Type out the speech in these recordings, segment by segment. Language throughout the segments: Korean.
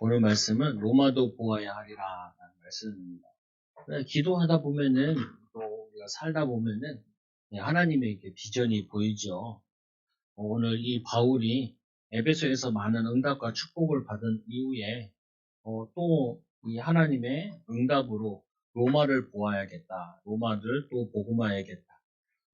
오늘 말씀은 로마도 보아야 하리라 라는 말씀입니다. 기도하다 보면은 또 우리가 살다 보면은 하나님에게 비전이 보이죠. 오늘 이 바울이 에베소에서 많은 응답과 축복을 받은 이후에 또 이 하나님의 응답으로 로마를 보아야겠다. 로마를 또 복음화해야겠다.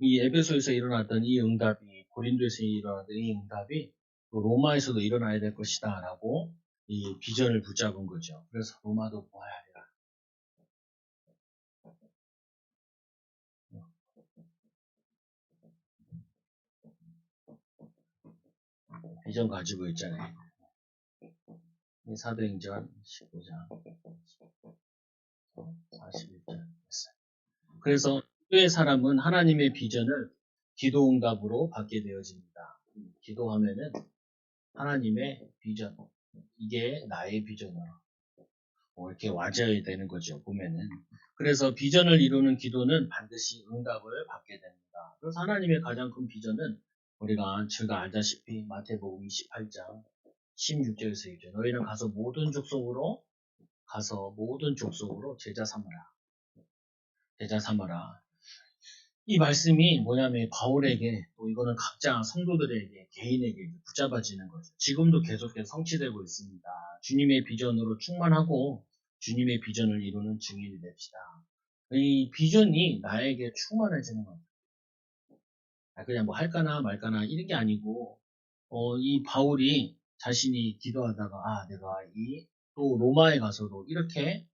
이 에베소에서 일어났던 이 응답이 고린도에서 일어났던 이 응답이 또 로마에서도 일어나야 될 것이다 라고 이 비전을 붙잡은 거죠. 그래서 로마도 보아야 하리라. 비전 가지고 있잖아요. 사도행전 15장 41절 했어요. 그래서 기도의 사람은 하나님의 비전을 기도 응답으로 받게 되어집니다. 기도하면은 하나님의 비전, 이게 나의 비전으로 이렇게 와져야 되는 거죠. 보면은. 그래서 비전을 이루는 기도는 반드시 응답을 받게 됩니다. 그래서 하나님의 가장 큰 비전은 우리가 제가 알다시피 마태복음 28장 16절에서 이제 너희는 가서 모든 족속으로 제자 삼아라. 이 말씀이 뭐냐면 바울에게 또 이거는 각자 성도들에게 개인에게 붙잡아지는 거죠. 지금도 계속해서 성취되고 있습니다. 주님의 비전으로 충만하고 주님의 비전을 이루는 증인이 됩시다. 이 비전이 나에게 충만해지는 겁니다. 그냥 뭐 할까나 말까나 이런 게 아니고 이 바울이 자신이 기도하다가 내가 또 로마에 가서도 이렇게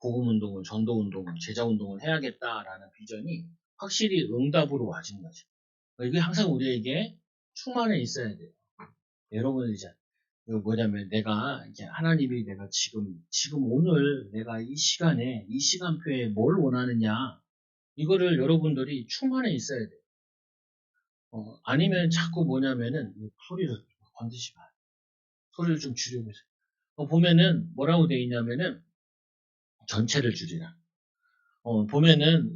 복음운동을, 전도운동을, 제자운동을 해야겠다라는 비전이 확실히 응답으로 와진 거죠. 이게 항상 우리에게 충만해 있어야 돼요. 여러분 이제 뭐냐면 내가 이제 하나님이 내가 지금 오늘 내가 이 시간에 이 시간표에 뭘 원하느냐 이거를 여러분들이 충만해 있어야 돼요. 아니면 자꾸 뭐냐면은 소리를 건드지 마. 소리를 좀 줄여보세요. 보면은 뭐라고 되어 있냐면은 전체를 줄이라. 보면은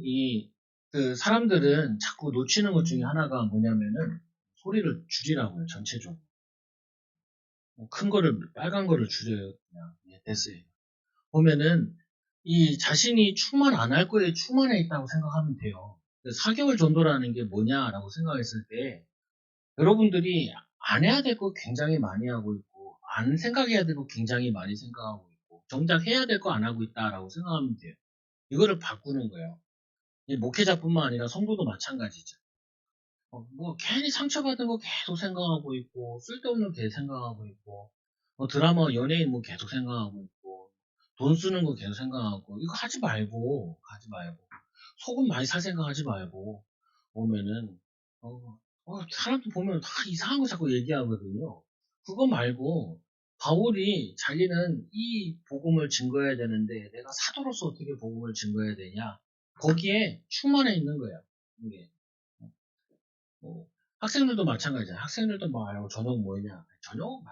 그 사람들은 자꾸 놓치는 것 중에 하나가 뭐냐면은 소리를 줄이라고요. 전체적으로. 큰 거를 빨간 거를 줄여요. 그냥 됐어요. 보면은 이 자신이 충만 안 할 거에 충만해 있다고 생각하면 돼요. 4개월 전도라는 게 뭐냐라고 생각했을 때 여러분들이 안 해야 될 거 굉장히 많이 하고 있고 안 생각해야 될 거 굉장히 많이 생각하고 있고 정작 해야 될 거 안 하고 있다라고 생각하면 돼요. 이거를 바꾸는 거예요. 이 목회자뿐만 아니라 성도도 마찬가지죠. 뭐 괜히 상처받은 거 계속 생각하고 있고 쓸데없는 게 생각하고 있고 드라마 연예인 뭐 계속 생각하고 있고 돈 쓰는 거 계속 생각하고 이거 하지 말고 소금 많이 살 생각하지 말고 보면은 사람들 보면 다 이상한 거 자꾸 얘기하거든요. 그거 말고 바울이 자기는 이 복음을 증거해야 되는데 내가 사도로서 어떻게 복음을 증거해야 되냐 거기에 충만해 있는 거예요. 이게. 학생들도 마찬가지야. 학생들도 뭐 저녁 뭐냐? 저녁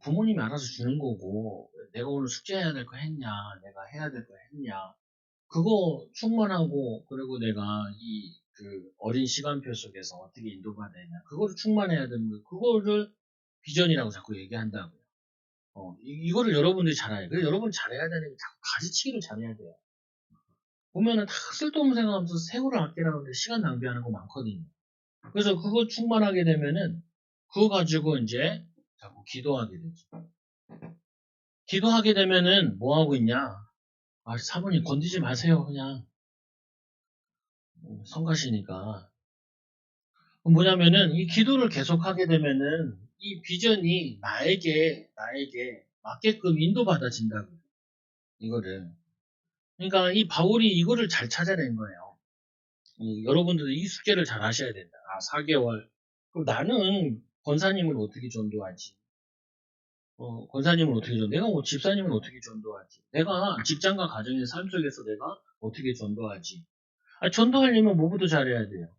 부모님이 알아서 주는 거고 내가 오늘 숙제해야 될 거 했냐? 내가 해야 될 거 했냐? 그거 충만하고 그리고 내가 그 어린 시간표 속에서 어떻게 인도가 되냐? 그거를 충만해야 되는 거. 그거를 비전이라고 자꾸 얘기한다고요. 이거를 여러분들이 잘해야 돼요. 그래서 여러분 잘해야 되는 게 자꾸 가지치기를 잘해야 돼요. 보면은 다 쓸데없는 생각하면서 세월을 아끼라고 하는데 시간 낭비하는 거 많거든요. 그래서 그거 충만하게 되면은 그거 가지고 이제 자꾸 기도하게 되죠. 기도하게 되면은 뭐 하고 있냐? 사모님 건드지 마세요. 그냥 성가시니까. 뭐냐면은 이 기도를 계속하게 되면은 이 비전이 나에게 맞게끔 인도받아진다고요. 이거를. 그러니까 이 바울이 이거를 잘 찾아낸 거예요. 여러분들도 이 숙제를 잘 하셔야 된다. 4개월. 그럼 나는 권사님을 어떻게 전도하지? 권사님을 어떻게 내가 뭐 집사님을 어떻게 전도하지? 내가 직장과 가정의 삶 속에서 내가 어떻게 전도하지? 전도하려면 뭐부터 잘해야 돼요?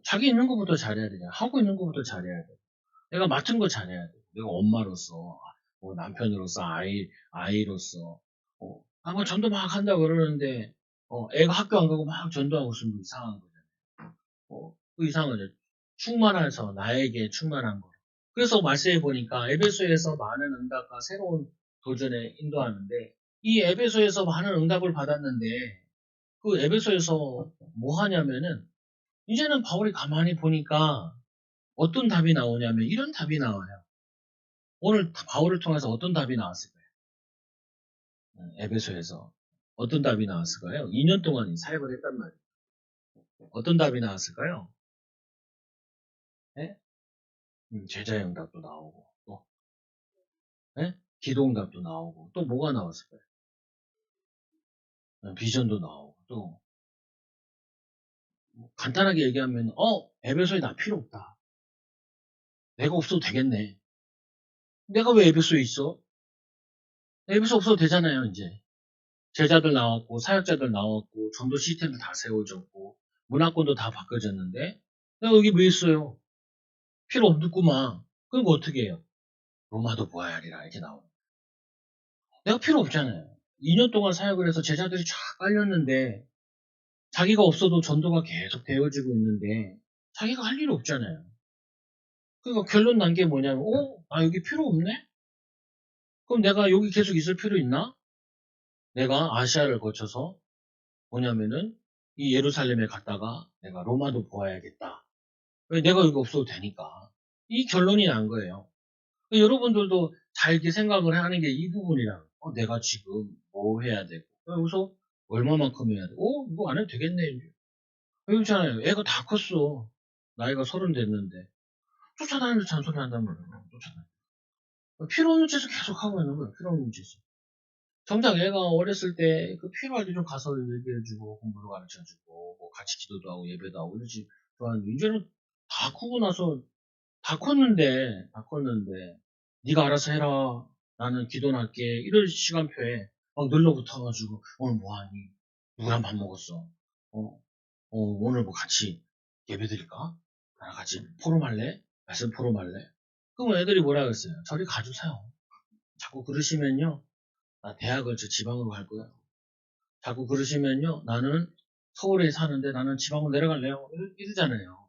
자기 있는 것부터 잘해야 되냐? 하고 있는 것부터 잘해야 돼. 내가 맡은 거 잘해야 돼. 내가 엄마로서, 남편으로서, 아이로서, 뭐 전도 막 한다고 그러는데, 애가 학교 안 가고 막 전도하고 있으면 이상한 거잖아요. 그 이상한 거죠. 충만해서 나에게 충만한 거. 그래서 말씀해 보니까 에베소에서 많은 응답과 새로운 도전에 인도하는데 이 에베소에서 많은 응답을 받았는데 그 에베소에서 뭐 하냐면은 이제는 바울이 가만히 보니까 어떤 답이 나오냐면 이런 답이 나와요. 오늘 바울을 통해서 어떤 답이 나왔을까요? 에베소에서 어떤 답이 나왔을까요? 2년 동안 사역을 했단 말이에요. 어떤 답이 나왔을까요? 네? 제자의 응답도 나오고 또 네? 기도 응답도 나오고 또 뭐가 나왔을까요? 비전도 나오고 또 간단하게 얘기하면 에베소에 나 필요 없다. 내가 없어도 되겠네. 내가 왜 에베소에 있어? 에베소 없어도 되잖아요, 이제. 제자들 나왔고, 사역자들 나왔고, 전도 시스템도 다 세워졌고, 문화권도 다 바꿔졌는데, 내가 여기 왜 있어요? 필요 없구만. 그럼 어떻게 해요? 로마도 보아야 하리라, 이렇게 나오는. 내가 필요 없잖아요. 2년 동안 사역을 해서 제자들이 쫙 깔렸는데, 자기가 없어도 전도가 계속 되어지고 있는데, 자기가 할 일이 없잖아요. 그러니까 결론 난 게 뭐냐면, 나 여기 필요 없네? 그럼 내가 여기 계속 있을 필요 있나? 내가 아시아를 거쳐서 뭐냐면은 이 예루살렘에 갔다가 내가 로마도 보아야겠다. 왜 내가 여기 없어도 되니까. 이 결론이 난 거예요. 여러분들도 잘 이렇게 생각을 하는 게 이 부분이랑 내가 지금 뭐 해야 되고 여기서 얼마만큼 해야 돼? 이거 안 해도 되겠네. 이제. 그렇잖아요. 애가 다 컸어. 나이가 30 됐는데 쫓아다니면서 잔소리 한단 말이에요. 쫓아다니. 필요 없는 짓을 계속 하고 있는 거예요. 필요 없는 짓을. 정작 애가 어렸을 때 그 필요할 때 좀 가서 얘기해주고 공부도 가르쳐주고 뭐 같이 기도도 하고 예배도 하고 이러지. 또한 이제는 다 크고 나서 다 컸는데 네가 알아서 해라. 나는 기도나 할게. 이런 시간표에 막 눌러붙어가지고 오늘 뭐하니? 누구랑 밥 먹었어? 어, 오늘 뭐 같이 예배 드릴까? 나랑 같이 포럼할래? 말씀 포럼할래? 그럼 애들이 뭐라 그랬어요? 저리 가주세요. 자꾸 그러시면요. 나 대학을 저 지방으로 갈 거야. 자꾸 그러시면요. 나는 서울에 사는데 나는 지방으로 내려갈래요. 이러잖아요.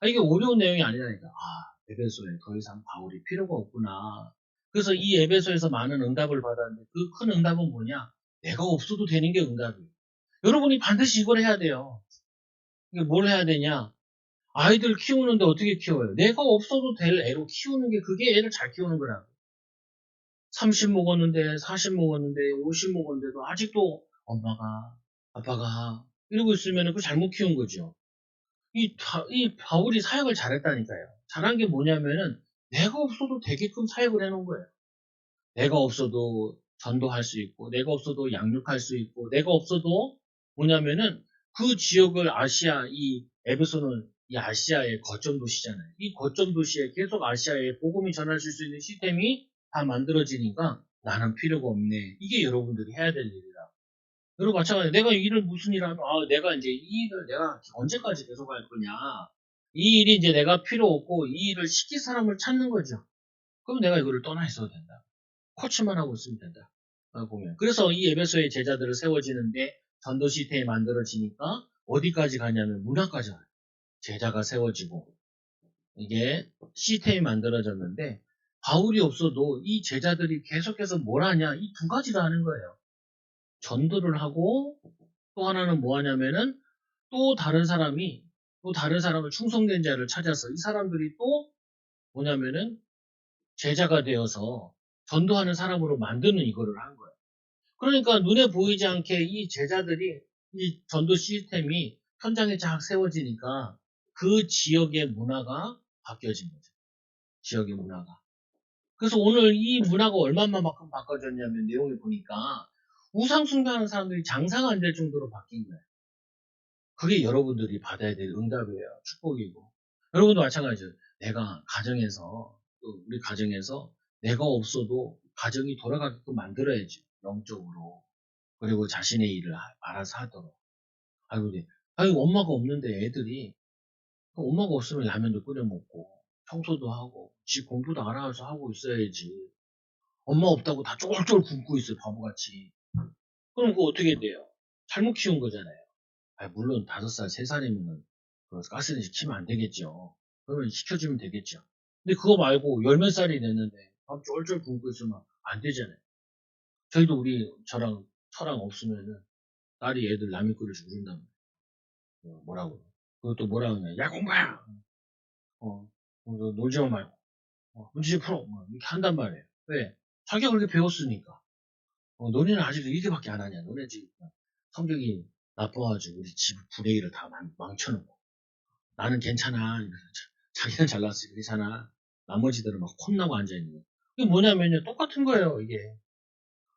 이게 어려운 내용이 아니라니까. 에베소에 더 이상 바울이 필요가 없구나. 그래서 이 에베소에서 많은 응답을 받았는데 그 큰 응답은 뭐냐? 내가 없어도 되는 게 응답이에요. 여러분이 반드시 이걸 해야 돼요. 이게 뭘 해야 되냐? 아이들 키우는데 어떻게 키워요? 내가 없어도 될 애로 키우는 게 그게 애를 잘 키우는 거라고. 30 먹었는데, 40 먹었는데, 50 먹었는데도 아직도 엄마가, 아빠가 이러고 있으면 그거 잘못 키운 거죠. 이 바울이 사역을 잘했다니까요. 잘한 게 뭐냐면은 내가 없어도 되게끔 사역을 해놓은 거예요. 내가 없어도 전도할 수 있고, 내가 없어도 양육할 수 있고, 내가 없어도 뭐냐면은 그 지역을 이 에베소는 이 아시아의 거점 도시잖아요. 이 거점 도시에 계속 아시아에 복음이 전해질 수 있는 시스템이 다 만들어지니까 나는 필요가 없네. 이게 여러분들이 해야 될 일이라. 여러분 마찬가지로 내가 이 일을 무슨 일 하면 내가 이제 이 일을 내가 언제까지 계속 할 거냐. 이 일이 이제 내가 필요 없고 이 일을 시킬 사람을 찾는 거죠. 그럼 내가 이거를 떠나 있어도 된다. 코치만 하고 있으면 된다. 보면. 그래서 이 에베소의 제자들을 세워지는데 전도 시스템이 만들어지니까 어디까지 가냐면 문화까지 가요. 제자가 세워지고 이게 시스템이 만들어졌는데 바울이 없어도 이 제자들이 계속해서 뭘 하냐 이 두 가지를 하는 거예요. 전도를 하고 또 하나는 뭐 하냐면은 또 다른 사람을 충성된 자를 찾아서 이 사람들이 또 뭐냐면은 제자가 되어서 전도하는 사람으로 만드는 이거를 한 거예요. 그러니까 눈에 보이지 않게 이 제자들이 이 전도 시스템이 현장에 쫙 세워지니까 그 지역의 문화가 바뀌어진 거죠. 지역의 문화가. 그래서 오늘 이 문화가 얼마만큼 바꿔졌냐면 내용을 보니까 우상 숭배하는 사람들이 장사가 안 될 정도로 바뀐 거예요. 그게 여러분들이 받아야 될 응답이에요. 축복이고. 여러분도 마찬가지예요. 내가 가정에서 우리 가정에서 내가 없어도 가정이 돌아가게끔 만들어야지. 영적으로. 그리고 자신의 일을 알아서 하도록. 엄마가 없는데 애들이 엄마가 없으면 라면도 끓여 먹고 청소도 하고 집 공부도 알아서 하고 있어야지. 엄마 없다고 다 쫄쫄 굶고 있어요. 바보같이. 그럼 그거 어떻게 돼요? 잘못 키운 거잖아요. 물론 5살, 3살이면 가스레인지 키면 안 되겠죠. 그러면 시켜주면 되겠죠. 근데 그거 말고 열 몇 살이 됐는데 밥 쫄쫄 굶고 있으면 안 되잖아요. 저희도 저랑 없으면은 딸이 애들 라면 끓여주고 그런단 말이에요. 뭐라고. 그것도 뭐라 그러냐. 야, 공부야! 너 놀지마 말고. 문제 풀어. 이렇게 한단 말이에요. 왜? 자기가 그렇게 배웠으니까. 너네는 아직도 이렇게밖에 안 하냐. 너네 지금 성격이 나빠가지고 우리 집 분위기를 다 망쳐놓고. 나는 괜찮아. 자기는 잘났어. 괜찮아. 나머지들은 막 혼나고 앉아있는 거예요. 이게 뭐냐면요. 똑같은 거예요, 이게.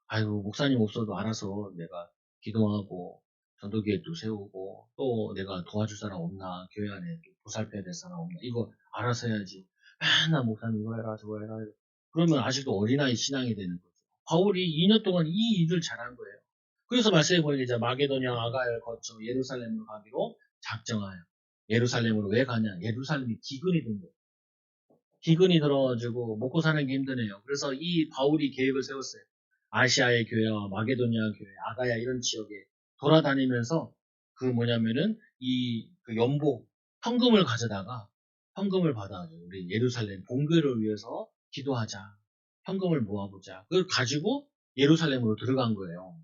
아이고, 목사님 없어도 알아서 내가 기도하고, 전도기획도 세우고, 또 내가 도와줄 사람 없나, 교회 안에 또 보살펴야 될 사람 없나, 이거 알아서 해야지. 맨날 목사님 이거 해라, 저거 해라. 그러면 아직도 어린아이 신앙이 되는 거죠. 바울이 2년 동안 이 일을 잘한 거예요. 그래서 말씀해 보니까 마게도냐, 아가야를 거쳐 예루살렘으로 가기로 작정하여. 예루살렘으로 왜 가냐? 예루살렘이 기근이 든 거예요. 기근이 들어가지고 먹고 사는 게 힘드네요. 그래서 이 바울이 계획을 세웠어요. 아시아의 교회와 마게도니아 교회, 아가야 이런 지역에 돌아다니면서 그 뭐냐면은 그 연복 현금을 가져다가 현금을 받아가지고 우리 예루살렘 본교를 위해서 기도하자. 현금을 모아보자. 그걸 가지고 예루살렘으로 들어간 거예요.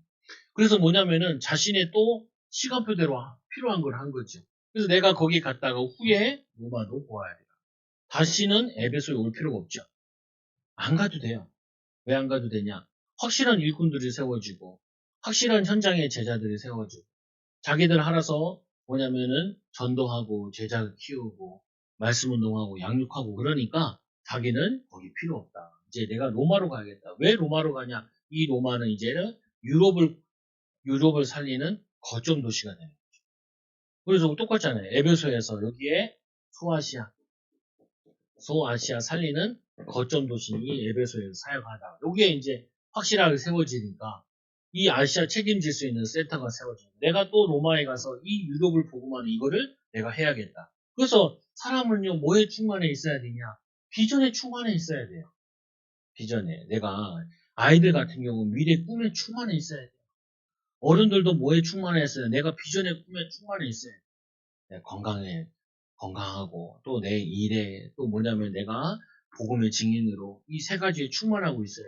그래서 뭐냐면은 자신의 또 시간표대로 필요한 걸 한 거죠. 그래서 내가 거기 갔다가 후에 로마도 보아야 돼요. 다시는 에베소에 올 필요가 없죠. 안 가도 돼요. 왜 안 가도 되냐? 확실한 일꾼들이 세워지고, 확실한 현장의 제자들이 세워지고, 자기들 알아서 뭐냐면은 전도하고, 제자 키우고, 말씀 운동하고, 양육하고, 그러니까 자기는 거기 필요 없다. 이제 내가 로마로 가야겠다. 왜 로마로 가냐? 이 로마는 이제는 유럽을 살리는 거점 도시가 되는 거죠. 그래서 똑같잖아요. 에베소에서 여기에 소아시아 살리는 거점 도시니 에베소에서 사역하다. 요게 이제 확실하게 세워지니까 이 아시아 책임질 수 있는 센터가 세워지고 내가 또 로마에 가서 이 유럽을 보고만 이거를 내가 해야겠다. 그래서 사람은요 뭐에 충만해 있어야 되냐? 비전에 충만해 있어야 돼요. 비전에. 내가 아이들 같은 경우 미래 꿈에 충만해 있어야 돼요. 어른들도 뭐에 충만해 있어요? 내가 비전의 꿈에 충만해 있어야 돼요. 건강하고 또 내 일에 또 뭐냐면 내가 복음의 증인으로 이 세 가지에 충만하고 있어요.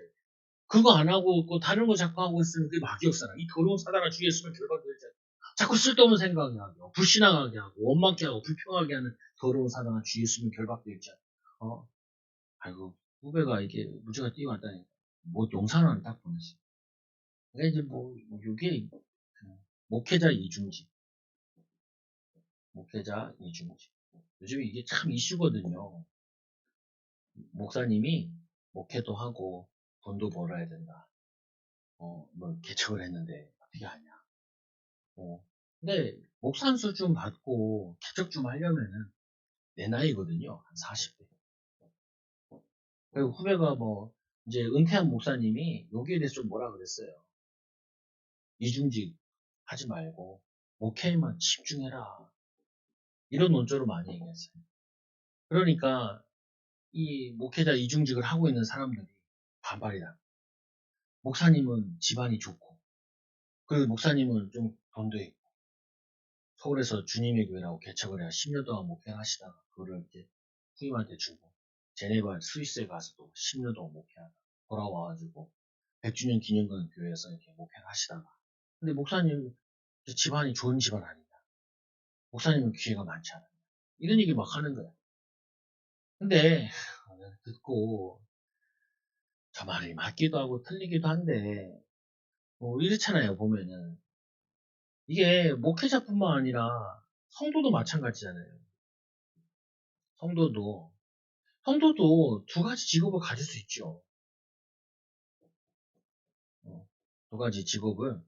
그거 안 하고 그 다른 거 자꾸 하고 있으면 그게 마귀역사라. 이 더러운 사단아 주 예수를 결박되잖아. 자꾸 쓸데없는 생각이 하고 불신앙하게 하고 원망케 하고 불평하게 하는 더러운 사단아 주 예수를 결박되잖아. 아이고 후배가 이게 문제가 뛰어왔다니까. 뭐 용산을 딱 보냈어. 그러니까 이제 이게 목회자 이중직. 요즘에 이게 참 이슈거든요. 목사님이 목회도 하고 돈도 벌어야 된다. 개척을 했는데 어떻게 하냐. 근데 목산수 좀 받고 개척 좀 하려면은 내 나이거든요. 한 40대. 그리고 후배가 이제 은퇴한 목사님이 여기에 대해서 좀 뭐라 그랬어요. 이중직 하지 말고 목회에만 집중해라. 이런 논조를 많이 얘기했어요. 그러니까 이 목회자 이중직을 하고 있는 사람들이 반발이다. 목사님은 집안이 좋고, 그 목사님은 좀 돈도 있고, 서울에서 주님의 교회라고 개척을 해야 10년 동안 목회를 하시다가, 그거를 이제 후임한테 주고, 제네바 스위스에 가서도 10년 동안 목회하다 돌아와가지고, 100주년 기념관 교회에서 이렇게 목회를 하시다가, 근데 목사님 집안이 좋은 집안 아니냐. 목사님은 기회가 많지 않아요. 이런 얘기 막 하는 거야. 근데, 듣고, 저 말이 맞기도 하고 틀리기도 한데, 이렇잖아요, 보면은. 이게 목회자뿐만 아니라 성도도 마찬가지잖아요. 성도도 두 가지 직업을 가질 수 있죠. 두 가지 직업을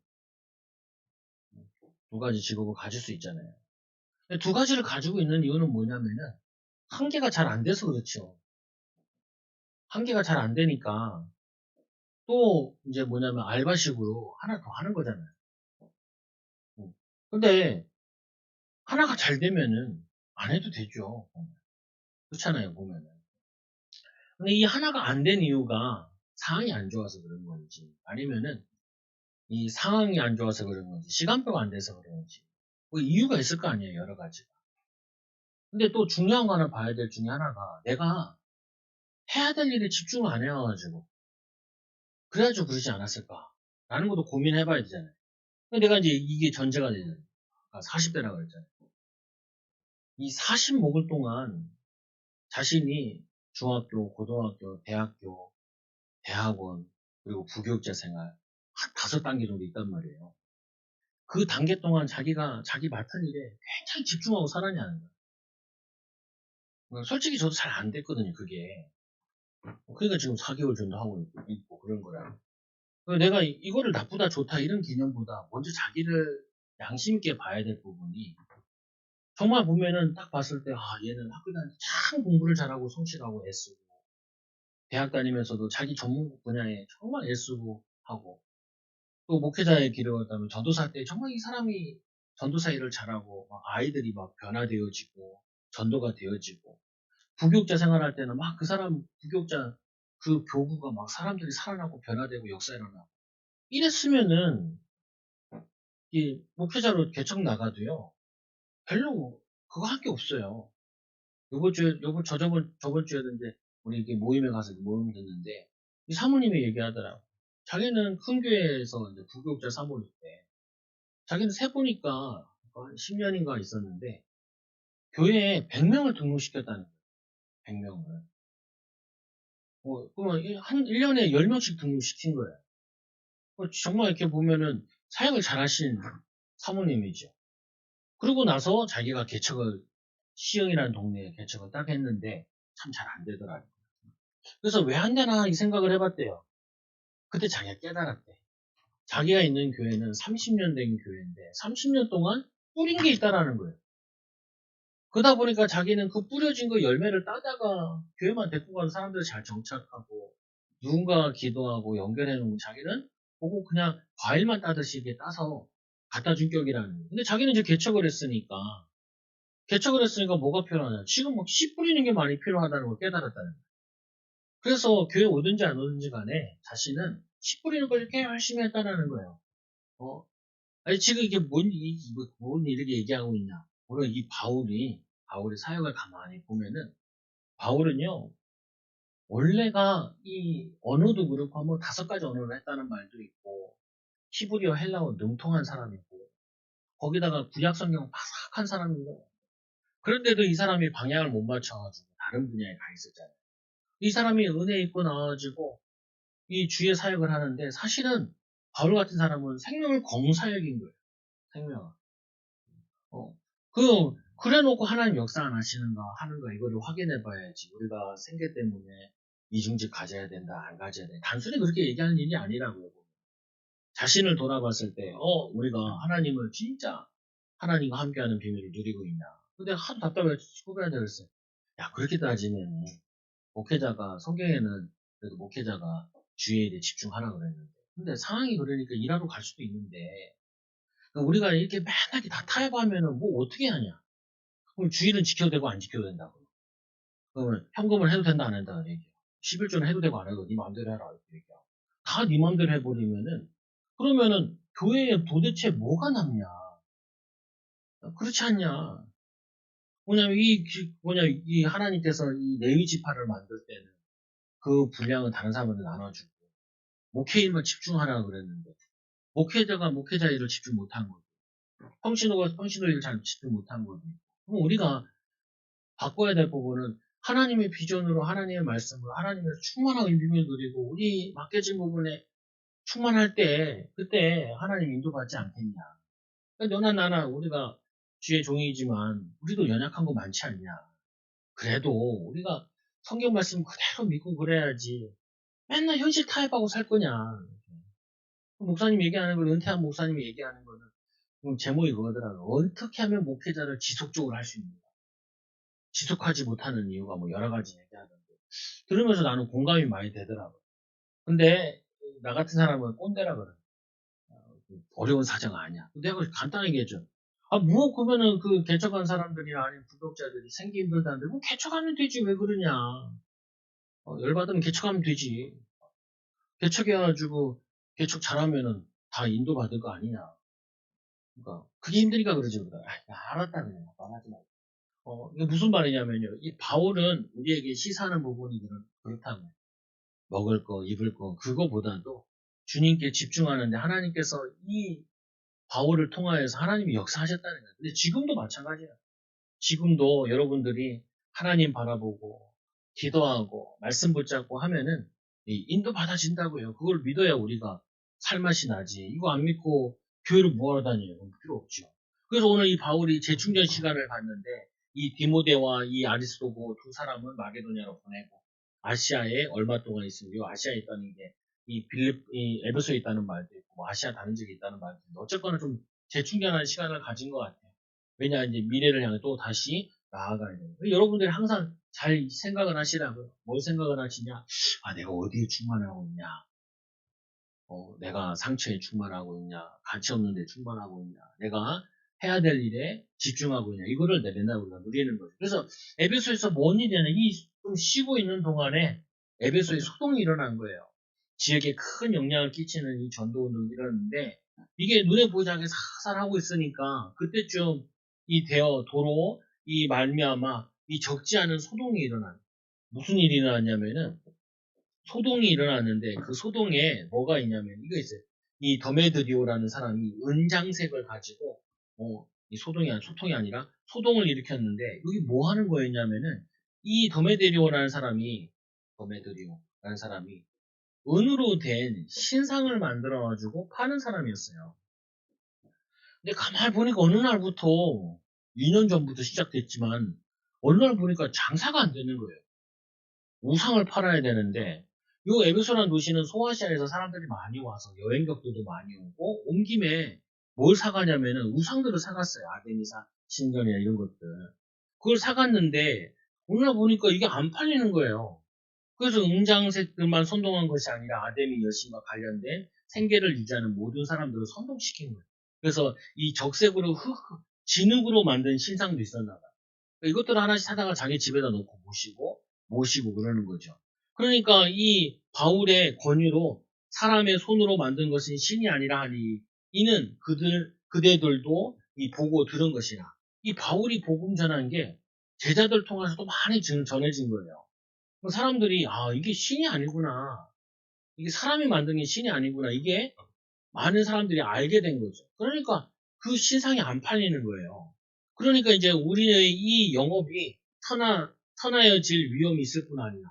가질 수 있잖아요. 두 가지를 가지고 있는 이유는 뭐냐면은 한 개가 잘 안 돼서 그렇죠. 한 개가 잘 안 되니까 또 이제 뭐냐면 알바식으로 하나 더 하는 거잖아요. 근데 하나가 잘 되면은 안 해도 되죠. 그렇잖아요, 보면은. 근데 이 하나가 안 된 이유가 상황이 안 좋아서 그런 건지 아니면은 이 상황이 안 좋아서 그런 건지 시간표가 안 돼서 그런 건지 이유가 있을 거 아니에요, 여러 가지가. 근데 또 중요한 거 하나 봐야 될 중에 하나가 내가 해야 될 일에 집중을 안 해가지고 그래가지고 그러지 않았을까 라는 것도 고민해봐야 되잖아요. 근데 내가 이제 이게 전제가 되잖아요. 40대라고 그랬잖아요. 이 40먹을 동안 자신이 중학교, 고등학교, 대학교, 대학원, 그리고 부교육자 생활 한 5단계 정도 있단 말이에요. 그 단계 동안 자기가 자기 맡은 일에 굉장히 집중하고 살았냐는 거예요. 솔직히 저도 잘 안 됐거든요, 그게. 그러니까 지금 4개월 전도 하고 있고 그런 거라. 내가 이거를 나쁘다 좋다 이런 개념보다 먼저 자기를 양심 있게 봐야 될 부분이 정말 보면은 딱 봤을 때 얘는 학교 다닐 때 참 공부를 잘하고 성실하고 애쓰고 대학 다니면서도 자기 전문 분야에 정말 애쓰고 하고 또 목회자의 길을 걷다면 전도사 때 정말 이 사람이 전도사 일을 잘하고 막 아이들이 막 변화되어지고 전도가 되어지고 부교육자 생활할 때는 막 그 사람 부교육자 그 교구가 막 사람들이 살아나고 변화되고 역사 일어나고 이랬으면은 이 목회자로 개척 나가도요 별로 그거 할 게 없어요. 저번 주에도 이제 우리 이렇게 모임에 가서 모임 듣는데 이 사모님이 얘기하더라고. 자기는 큰 교회에서 이제 부교육자 사모일 때 자기는 세보니까 한 10년인가 있었는데 교회에 100명을 등록시켰다는 거예요. 100명을. 그러면 한 1년에 10명씩 등록시킨 거예요. 정말 이렇게 보면은 사역을 잘하신 사모님이죠. 그러고 나서 자기가 개척을 시흥이라는 동네에 개척을 딱 했는데 참 잘 안 되더라고요. 그래서 왜 안 되나 이 생각을 해봤대요. 그때 자기가 깨달았대. 자기가 있는 교회는 30년 된 교회인데 30년 동안 뿌린 게 있다라는 거예요. 그러다 보니까 자기는 그 뿌려진 그 열매를 따다가 교회만 데리고 가서 사람들이 잘 정착하고 누군가 기도하고 연결해 놓으면 자기는 보고 그냥 과일만 따듯이 이렇게 따서 갖다 준 격이라는 거예요. 근데 자기는 이제 개척을 했으니까 뭐가 필요하냐. 지금 막 씨 뿌리는 게 많이 필요하다는 걸 깨달았다는 거예요. 그래서 교회 오든지 안 오든지 간에 자신은 씨 뿌리는 걸 이렇게 열심히 했다는 거예요. 어, 아니, 지금 이게 뭔 이렇게 얘기하고 있냐. 물론 이 바울이 사역을 가만히 보면은, 바울은요, 원래가 이 언어도 그렇고 뭐 5가지 언어를 했다는 말도 있고, 히브리어, 헬라어 능통한 사람이고, 거기다가 구약 성경 파삭한 사람인 거예요. 그런데도 이 사람이 방향을 못 맞춰가지고 다른 분야에 가 있었잖아요. 이 사람이 은혜 있고 나와가지고 이 주의 사역을 하는데 사실은 바울 같은 사람은 생명을 건 사역인 거예요. 생명을. 어, 그래 놓고 하나님 역사 안 하시는가, 하는가, 이거를 확인해 봐야지. 우리가 생계 때문에 이중직 가져야 된다, 안 가져야 된다. 단순히 그렇게 얘기하는 일이 아니라고요. 자신을 돌아봤을 때, 우리가 하나님을 진짜 하나님과 함께하는 비밀을 누리고 있나. 근데 하도 답답해서 후배한테 그랬어요. 야, 그렇게 따지면, 목회자가, 성경에는 그래도 목회자가 주의 일에 집중하라 그랬는데. 근데 상황이 그러니까 일하러 갈 수도 있는데, 그러니까 우리가 이렇게 맨날 이렇게 다 타협하면은 뭐 어떻게 하냐. 그럼 주일은 지켜도 되고 안 지켜도 된다고. 그러면 현금을 해도 된다 안 된다 얘기야. 11조는 해도 되고 안 해도 네 마음대로 해라 이렇게 얘기야. 다 네 마음대로 해버리면은 그러면은 교회에 도대체 뭐가 남냐? 그렇지 않냐? 뭐냐면 이 하나님께서 이 레위 지파를 만들 때는 그 분량은 다른 사람한테 나눠주고 목회 일만 집중하라 그랬는데 목회자가 목회자 일을 집중 못한 거고 평신도가 평신도 일을 잘 집중 못한 거고 그럼 우리가 바꿔야 될 부분은 하나님의 비전으로 하나님의 말씀으로 하나님의 충만한 의미를 누리고 우리 맡겨진 부분에 충만할 때 그때 하나님 인도받지 않겠냐. 그러니까 너나 나나 우리가 주의 종이지만 우리도 연약한 거 많지 않냐. 그래도 우리가 성경 말씀 그대로 믿고 그래야지 맨날 현실 타협하고 살 거냐. 목사님 얘기하는 걸 은퇴한 목사님이 얘기하는 거는 제목이 그거더라고요. 어떻게 하면 목회자를 지속적으로 할 수 있는가. 지속하지 못하는 이유가 뭐 여러 가지 얘기하는데 들으면서 나는 공감이 많이 되더라고요. 근데 나 같은 사람은 꼰대라 그래. 어려운 사정 아니야. 내가 간단하게 얘기해줘. 그러면은 그 개척한 사람들이나 아니면 구독자들이 생기 힘들다는데 뭐 개척하면 되지 왜 그러냐. 열받으면 개척하면 되지. 개척해가지고 개척 잘하면은 다 인도받을 거 아니냐. 그러니까 그게 힘드니까 그러지. 알았다 그냥 말하지 말고. 이게 무슨 말이냐면요. 이 바울은 우리에게 시사하는 부분이 그렇다고요. 먹을 거, 입을 거, 그거보다도 주님께 집중하는데 하나님께서 이 바울을 통하여서 하나님이 역사하셨다는 거예요. 근데 지금도 마찬가지예요. 지금도 여러분들이 하나님 바라보고 기도하고 말씀 붙잡고 하면은 인도 받아진다고요. 그걸 믿어야 우리가 살맛이 나지. 이거 안 믿고 교회를 뭐하러 다녀요? 그럼 필요 없죠. 그래서 오늘 이 바울이 재충전 시간을 갖는데 이 디모데와 이 아리스도고 두 사람은 마게도냐로 보내고 아시아에 얼마 동안 있으면 아시아에 있다는 게 이 에베소에 있다는 말도 있고 뭐 아시아 다른 지역에 있다는 말도 있고 어쨌거나 좀 재충전하는 시간을 가진 것 같아요. 왜냐 이제 미래를 향해 또 다시 나아가야 돼요. 여러분들이 항상 잘 생각을 하시라고요. 뭘 생각을 하시냐? 아 내가 어디에 충만하고 있냐? 내가 상처에 충만하고 있냐? 가치 없는 데 충만하고 있냐? 내가 해야 될 일에 집중하고 있냐? 이거를 맨날 우리가 누리는 거죠. 그래서 에베소에서 뭔 일이냐? 이 좀 쉬고 있는 동안에 에베소에 소동이 일어난 거예요. 지역에 큰 영향을 끼치는 이 전도운동이 일어났는데 이게 눈에 보이지 않게 살살하고 있으니까 그때쯤 이 도로 이 말미암아 이 적지 않은 소동이 일어난 무슨 일이 일어났냐면은 소동이 일어났는데 그 소동에 뭐가 있냐면 이거 있어요. 이 더메드리오라는 사람이 은장색을 가지고 이 소통이 아니라 소동을 일으켰는데 여기 뭐 하는 거였냐면은 이 더메드리오라는 사람이 은으로 된 신상을 만들어 가지고 파는 사람이었어요. 근데 가만히 보니까 어느 날부터 2년 전부터 시작됐지만 어느 날 보니까 장사가 안 되는 거예요. 우상을 팔아야 되는데 요 에베소라는 도시는 소아시아에서 사람들이 많이 와서 여행객들도 많이 오고 온 김에 뭘 사가냐면은 우상들을 사갔어요. 아데미사 신전이나 이런 것들. 그걸 사갔는데 어느 날 보니까 이게 안 팔리는 거예요. 그래서 음장색들만 선동한 것이 아니라 아데미 여신과 관련된 생계를 유지하는 모든 사람들을 선동시킨 거예요. 그래서 이 적색으로 진흙으로 만든 신상도 있었나 봐요. 이것들을 하나씩 사다가 자기 집에다 놓고 모시고 그러는 거죠. 그러니까 이 바울의 권유로 사람의 손으로 만든 것은 신이 아니라 하니 이는 그대들도 이 보고 들은 것이라. 이 바울이 복음 전한 게 제자들 통해서도 많이 전해진 거예요. 사람들이 이게 신이 아니구나. 이게 사람이 만든 게 신이 아니구나. 이게 많은 사람들이 알게 된 거죠. 그러니까 그 신상이 안 팔리는 거예요. 그러니까 이제 우리의 이 영업이 터나여질 위험이 있을 뿐 아니라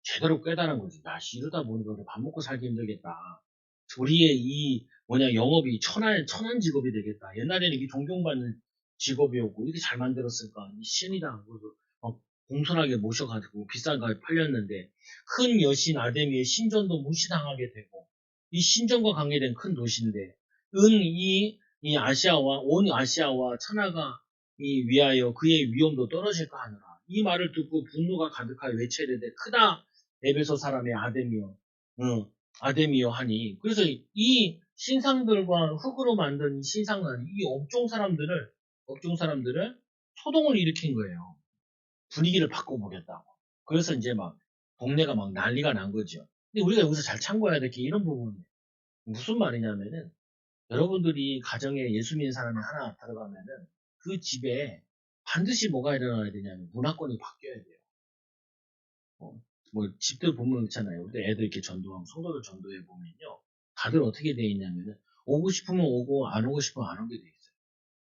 제대로 깨달은 거지. 야, 이러다 보니까 우리 밥 먹고 살기 힘들겠다. 우리의 영업이 천한 직업이 되겠다. 옛날에는 이게 존경받는 직업이었고, 이렇게 잘 만들었을까? 이 신이다. 그래서 공손하게 모셔가지고 비싼 가격에 팔렸는데, 큰 여신 아데미의 신전도 무시당하게 되고, 이 신전과 관계된 큰 도시인데, 온 아시아와 천하가 위하여 그의 위엄도 떨어질까 하느라, 이 말을 듣고 분노가 가득하여 외쳐야 되는데, 크다! 에베소 사람의 아데미여 하니. 그래서 이 신상들과 흙으로 만든 이 신상은 이 업종 사람들을 소동을 일으킨 거예요. 분위기를 바꿔보겠다고. 그래서 이제 동네가 난리가 난 거죠. 근데 우리가 여기서 잘 참고해야 될 게 이런 부분이에요. 무슨 말이냐면은, 여러분들이 가정에 예수 믿는 사람이 하나 들어가면은, 그 집에 반드시 뭐가 일어나야 되냐면, 문화권이 바뀌어야 돼요. 집들 보면 그렇잖아요. 우리 애들 이렇게 전도하고, 성도들 전도해 보면요. 다들 어떻게 돼 있냐면은, 오고 싶으면 오고, 안 오고 싶으면 안 오게 돼 있어요.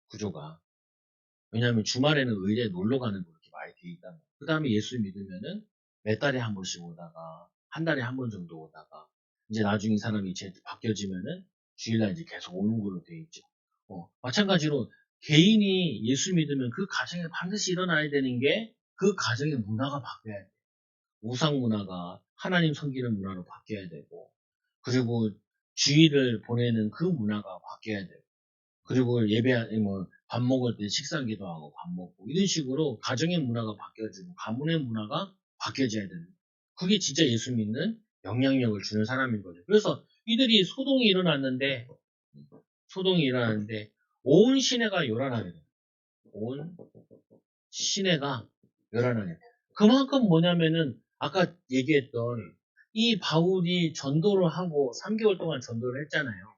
구조가. 왜냐하면 주말에는 의뢰 놀러 가는 거 이렇게 많이 돼 있다. 그 다음에 예수 믿으면은 몇 달에 한 번씩 오다가 한 달에 한 번 정도 오다가 이제 나중에 이 사람이 이제 바뀌어지면은 주일날 이제 계속 오는 걸로 돼 있죠. 마찬가지로 개인이 예수 믿으면 그 가정에 반드시 일어나야 되는 게 그 가정의 문화가 바뀌어야 돼요. 우상 문화가 하나님 섬기는 문화로 바뀌어야 되고 그리고 주일을 보내는 그 문화가 바뀌어야 되고 그리고 밥 먹을 때 식사기도 하고 밥 먹고 이런 식으로 가정의 문화가 바뀌어지고 가문의 문화가 바뀌어져야 되는 그게 진짜 예수 믿는 영향력을 주는 사람인 거죠. 그래서 이들이 소동이 일어났는데 온 시내가 요란하게 돼요. 온 시내가 요란하게 돼요. 그만큼 뭐냐면은 아까 얘기했던 이 바울이 전도를 하고 3개월 동안 전도를 했잖아요.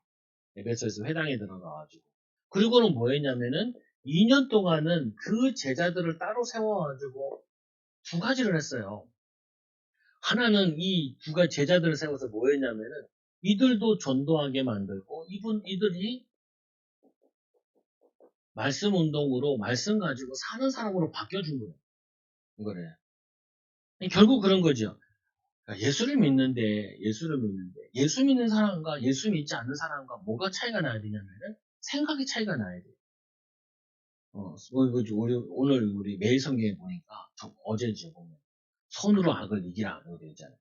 에베소에서 회당에 들어가가지고. 그리고는 뭐 했냐면은 2년 동안은 그 제자들을 따로 세워가지고 두 가지를 했어요. 하나는 이 두가 제자들을 세워서 뭐 했냐면은 이들도 전도하게 만들고 이들이 말씀 운동으로 말씀 가지고 사는 사람으로 바뀌어준 거예요. 이거를. 결국 그런 거죠. 그러니까 예수 믿는데 예수 믿는 사람과 예수 믿지 않는 사람과 뭐가 차이가 나야 되냐면은 생각의 차이가 나야 돼요. 오늘 우리 매일 성경에 보니까 어제죠 보면 선으로 악을 이기라 이렇게 되어 있잖아요.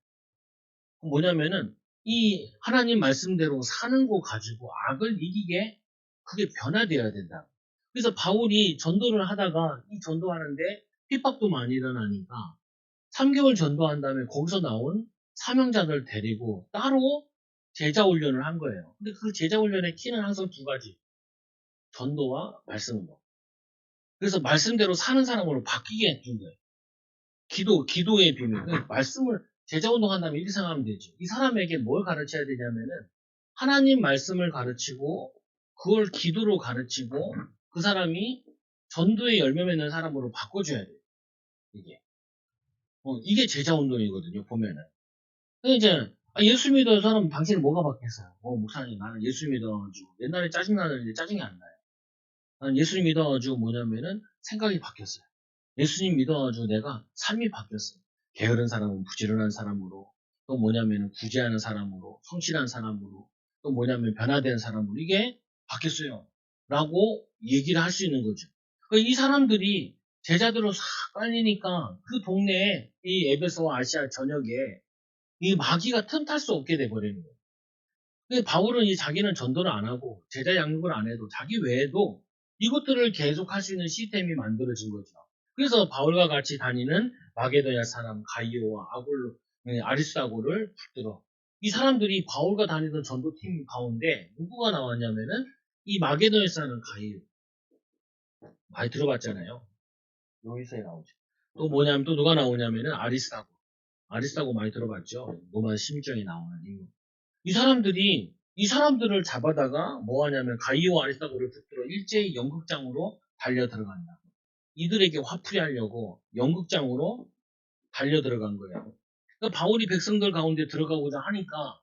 뭐냐면은 이 하나님 말씀대로 사는 거 가지고 악을 이기게 그게 변화되어야 된다. 그래서 바울이 전도를 하다가 이 전도하는데 핍박도 많이 일어나니까 3개월 전도한 다음에 거기서 나온 사명자들 데리고 따로 제자 훈련을 한 거예요. 근데 그 제자 훈련의 키는 항상 두 가지. 전도와 말씀 운동. 그래서 말씀대로 사는 사람으로 바뀌게 해준 거예요. 기도의 비밀. 말씀을 제자 운동한다면 이렇게 생각하면 되죠. 이 사람에게 뭘 가르쳐야 되냐면은 하나님 말씀을 가르치고 그걸 기도로 가르치고 그 사람이 전도에 열매 맺는 사람으로 바꿔줘야 돼요. 이게 제자 운동이거든요. 보면은. 근데 이제 예수 믿어서 사람 당신은 뭐가 바뀌었어요? 목사님 나는 예수 믿어가지고 옛날에 짜증나는데 짜증이 안 나요. 나는 예수 믿어가지고 뭐냐면은 생각이 바뀌었어요. 예수님 믿어가지고 내가 삶이 바뀌었어요. 게으른 사람은 부지런한 사람으로, 또 뭐냐면 구제하는 사람으로, 성실한 사람으로, 또 뭐냐면 변화된 사람으로 이게 바뀌었어요. 라고 얘기를 할 수 있는 거죠. 그러니까 이 사람들이 제자들로 싹 깔리니까 그 동네에 이 에베소와 아시아 전역에 이 마귀가 틈탈 수 없게 돼버리는 거예요. 근데 바울은 자기는 전도를 안 하고 제자 양육을 안 해도 자기 외에도 이것들을 계속 할 수 있는 시스템이 만들어진 거죠. 그래서 바울과 같이 다니는 마게도냐 사람 가이오와 아리스다고를 붙들어. 이 사람들이 바울과 다니던 전도팀 가운데 누구가 나왔냐면은 이 마게도냐 사람 가이오. 많이 들어봤잖아요. 여기서 나오죠. 또 뭐냐면 또 누가 나오냐면은 아리스다고. 아리스다고 많이 들어봤죠. 로마 심정이 나오는 인물. 이 사람들을 잡아다가 뭐 하냐면 가이오 아리스다고를 붙들어 일제히 연극장으로 달려 들어간다. 이들에게 화풀이 하려고 연극장으로 달려 들어간 거예요. 그러니까 바울이 백성들 가운데 들어가고자 하니까